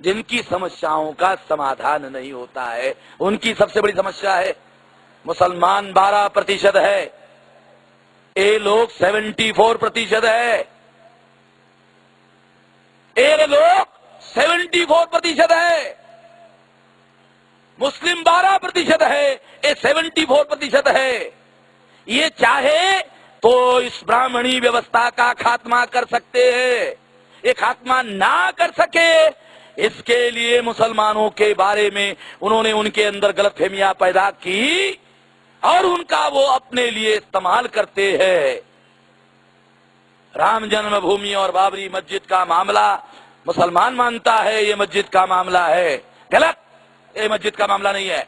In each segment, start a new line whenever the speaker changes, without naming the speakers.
जिनकी समस्याओं का समाधान नहीं होता है। उनकी सबसे बड़ी समस्या है मुसलमान 12% है, ये लोग 74% है। ये लोग 74% है, मुस्लिम 12% है, ये 74% है। ये चाहे तो इस ब्राह्मणी व्यवस्था का खात्मा कर सकते हैं। ये खात्मा ना कर सके, इसके लिए मुसलमानों के बारे में उन्होंने उनके अंदर गलतफहमियां पैदा की और उनका वो अपने लिए इस्तेमाल करते हैं। राम जन्मभूमि और बाबरी मस्जिद का मामला मुसलमान मानता है ये मस्जिद का मामला है, गलत, ये मस्जिद का मामला नहीं है।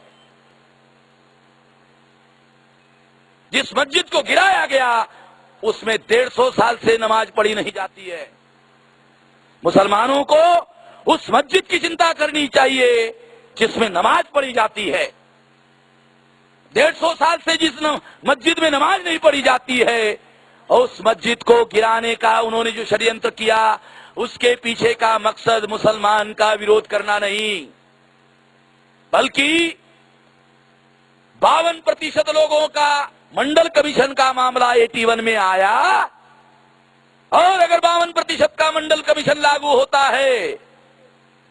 जिस मस्जिद को गिराया गया उसमें 150 साल से नमाज पढ़ी नहीं जाती है। मुसलमानों को उस मस्जिद की चिंता करनी चाहिए जिसमें नमाज पढ़ी जाती है। 150 साल से जिस मस्जिद में नमाज नहीं पढ़ी जाती है, उस मस्जिद को गिराने का उन्होंने जो षड्यंत्र किया, उसके पीछे का मकसद मुसलमान का विरोध करना नहीं, बल्कि 52% लोगों का मंडल कमीशन का मामला 81 में आया। और अगर 52% का मंडल कमीशन लागू होता है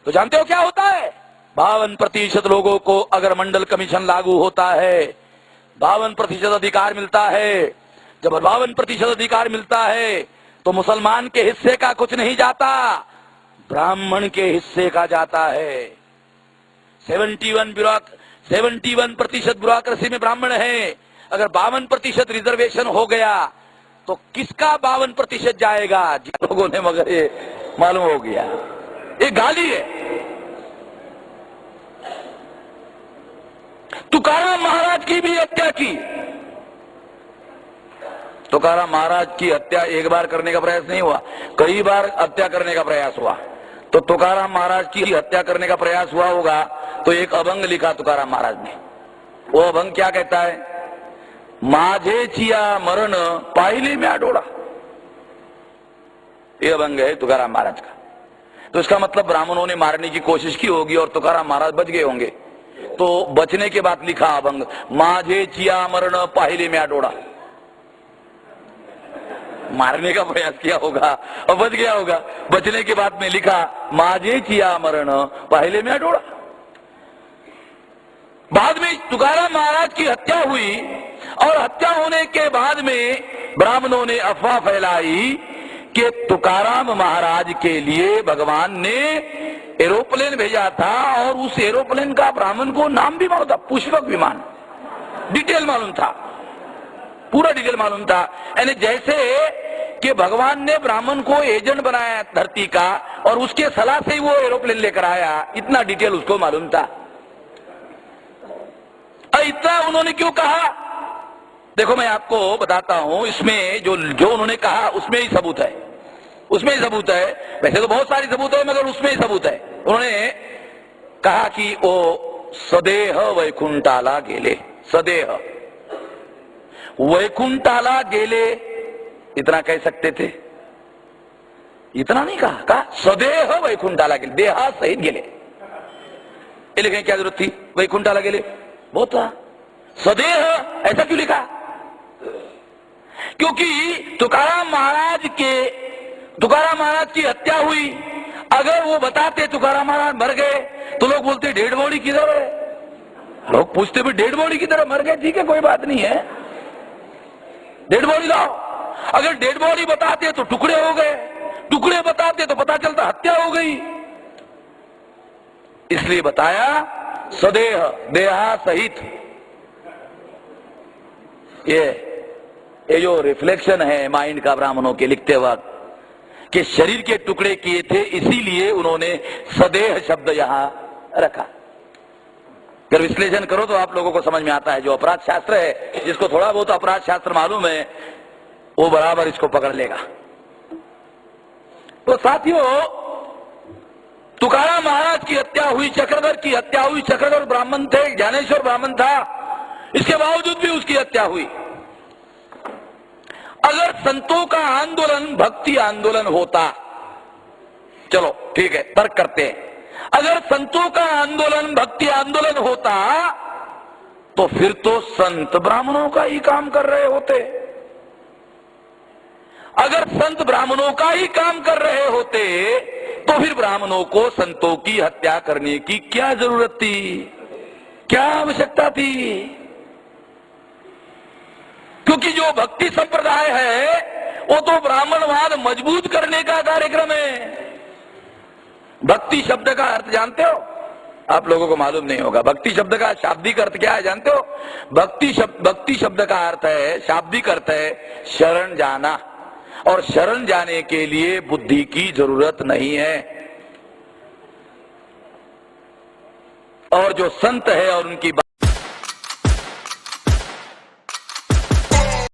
तो जानते हो क्या होता है? 52% लोगों को अगर मंडल कमीशन लागू होता है, 52% अधिकार मिलता है। जब 52% अधिकार मिलता है तो मुसलमान के हिस्से का कुछ नहीं जाता, ब्राह्मण के हिस्से का जाता है। 71% ब्यूरोक्रेसी में ब्राह्मण है। अगर 52% रिजर्वेशन हो गया तो किसका 52% जाएगा? जिन लोगों ने, मगर ये मालूम हो गया ये गाली है। तुकाराम महाराज की भी हत्या की। तुकाराम महाराज की हत्या एक बार करने का प्रयास नहीं हुआ, कई बार हत्या करने का प्रयास हुआ। तो तुकाराम महाराज की हत्या करने का प्रयास हुआ होगा तो एक अभंग लिखा तुकाराम महाराज ने। वो अभंग क्या कहता है? माझे चिया मरण पाहिले में आडोड़ा। ये अभंग है तुकाराम महाराज का। तो इसका मतलब ब्राह्मणों ने मारने की कोशिश की होगी और तुकाराम महाराज बच गए होंगे। तो बचने के बाद लिखा अभंग, माझे चिया मरण पाहिले में आडोड़ा। मारने का प्रयास किया होगा और बच गया होगा, बचने के बाद में लिखा माझे चिया मरण पाहिले में आडोड़ा। बाद में तुकाराम महाराज की हत्या हुई और हत्या होने के बाद में ब्राह्मणों ने अफवाह फैलाई कि तुकाराम महाराज के लिए भगवान ने एरोप्लेन भेजा था और उस एरोप्लेन का ब्राह्मण को नाम भी मालूम था, पुष्पक विमान। डिटेल मालूम था, पूरा डिटेल मालूम था। यानी जैसे कि भगवान ने ब्राह्मण को एजेंट बनाया धरती का और उसके सलाह से ही वो एरोप्लेन लेकर आया, इतना डिटेल उसको मालूम था। इतना उन्होंने क्यों कहा? देखो मैं आपको बताता हूं, इसमें जो उन्होंने कहा उसमें ही सबूत है, उसमें ही सबूत है। वैसे तो बहुत सारी सबूत है मगर उसमें ही सबूत है। उन्होंने कहा कि वो सदेह वैकुंठाला गेले, सदेह वैकुंठाला गेले, इतना कह सकते थे, इतना नहीं कहा सदेह वैकुंठाला गेले, देहा सहित गेले। ये लिखने की क्या जरूरत थी? वैकुंठाला गेले बहुत था, सदेह ऐसा क्यों लिखा? क्योंकि तुकाराम महाराज की हत्या हुई। अगर वो बताते तुकाराम महाराज मर गए तो लोग बोलते डेड बॉडी किधर है, लोग पूछते भी डेड बॉडी किधर है, मर गए ठीक है कोई बात नहीं है, डेड बॉडी लाओ। अगर डेड बॉडी बताते तो टुकड़े हो गए, टुकड़े बताते तो पता चलता हत्या हो गई। इसलिए बताया सदेह, देहा सहित। ये जो रिफ्लेक्शन है माइंड का ब्राह्मणों के लिखते वक्त कि शरीर के टुकड़े किए थे, इसीलिए उन्होंने सदेह शब्द यहां रखा। अगर विश्लेषण करो तो आप लोगों को समझ में आता है। जो अपराध शास्त्र है, जिसको थोड़ा बहुत अपराध शास्त्र मालूम है, वो बराबर इसको पकड़ लेगा। तो साथियों, तुकाराम महाराज की हत्या हुई, चक्रधर की हत्या हुई। चक्रधर ब्राह्मण थे, ज्ञानेश्वर ब्राह्मण था, इसके बावजूद भी उसकी हत्या हुई। अगर संतों का आंदोलन भक्ति आंदोलन होता, चलो ठीक है, तर्क करते हैं, अगर संतों का आंदोलन भक्ति आंदोलन होता तो फिर तो संत ब्राह्मणों का ही काम कर रहे होते। अगर संत ब्राह्मणों का ही काम कर रहे होते तो फिर ब्राह्मणों को संतों की हत्या करने की क्या जरूरत थी, क्या आवश्यकता थी? क्योंकि जो भक्ति संप्रदाय है वो तो ब्राह्मणवाद मजबूत करने का कार्यक्रम है। भक्ति शब्द का अर्थ जानते हो? आप लोगों को मालूम नहीं होगा। भक्ति शब्द का शाब्दिक अर्थ क्या है जानते हो? भक्ति शब्द का अर्थ है, शाब्दिक अर्थ है शरण जाना, और शरण जाने के लिए बुद्धि की जरूरत नहीं है। और जो संत है और उनकी